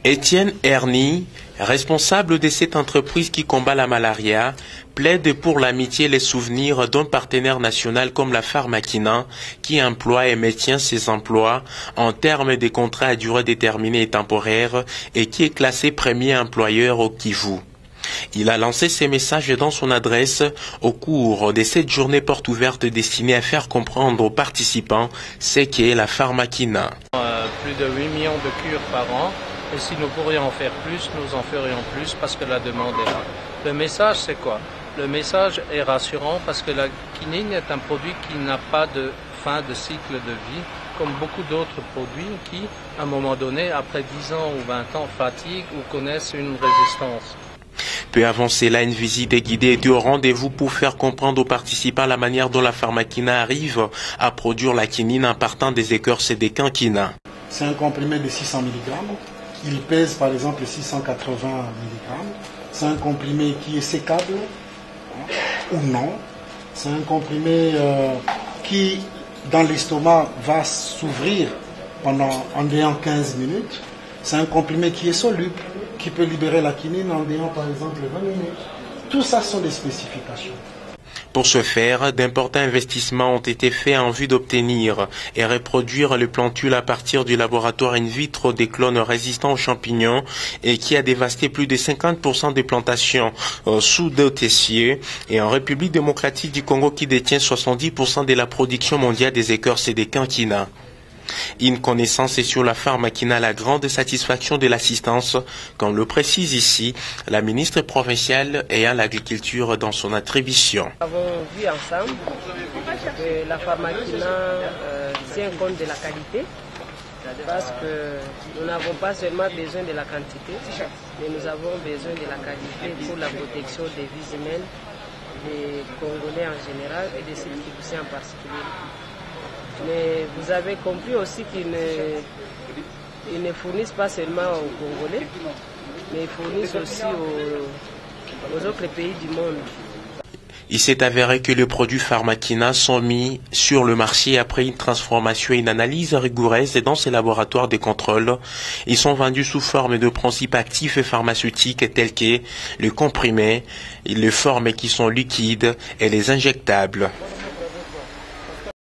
Étienne Erny, responsable de cette entreprise qui combat la malaria, plaide pour l'amitié et les souvenirs d'un partenaire national comme la Pharmakina, qui emploie et maintient ses emplois en termes de contrats à durée déterminée et temporaire et qui est classé premier employeur au Kivu. Il a lancé ces messages dans son adresse au cours de cette journée porte ouverte destinée à faire comprendre aux participants ce qu'est la Pharmakina. Plus de 8 millions de cures par an. Et si nous pourrions en faire plus, nous en ferions plus parce que la demande est là. Le message, c'est quoi? Le message est rassurant parce que la quinine est un produit qui n'a pas de fin de cycle de vie, comme beaucoup d'autres produits qui, à un moment donné, après 10 ans ou 20 ans, fatiguent ou connaissent une résistance. Peu avant cela, une visite guidée était au rendez-vous pour faire comprendre aux participants la manière dont la Pharmakina arrive à produire la quinine en partant des écorces et des quinquina. C'est un comprimé de 600 mg. Il pèse par exemple 680 mg. C'est un comprimé qui est sécable ou non. C'est un comprimé qui, dans l'estomac, va s'ouvrir en 15 minutes. C'est un comprimé qui est soluble, qui peut libérer la quinine en déant par exemple 20 minutes. Tout ça sont des spécifications. Pour ce faire, d'importants investissements ont été faits en vue d'obtenir et reproduire le plantule à partir du laboratoire in vitro des clones résistants aux champignons et qui a dévasté plus de 50% des plantations sous Tessier et en République démocratique du Congo qui détient 70% de la production mondiale des écorces et des quinquinas. Une connaissance sur la Pharmakina, la grande satisfaction de l'assistance, comme le précise ici la ministre provinciale ayant l'agriculture dans son attribution. Nous avons vu ensemble que la Pharmakina tient compte de la qualité, parce que nous n'avons pas seulement besoin de la quantité, mais nous avons besoin de la qualité pour la protection des vies humaines, des Congolais en général et des Sud-Kivuiens en particulier. Mais vous avez compris aussi qu'ils ne fournissent pas seulement aux Congolais, mais ils fournissent aussi aux autres pays du monde. Il s'est avéré que les produits Pharmakina sont mis sur le marché après une transformation et une analyse rigoureuse dans ces laboratoires de contrôle. Ils sont vendus sous forme de principes actifs et pharmaceutiques tels que le comprimé, les formes qui sont liquides et les injectables.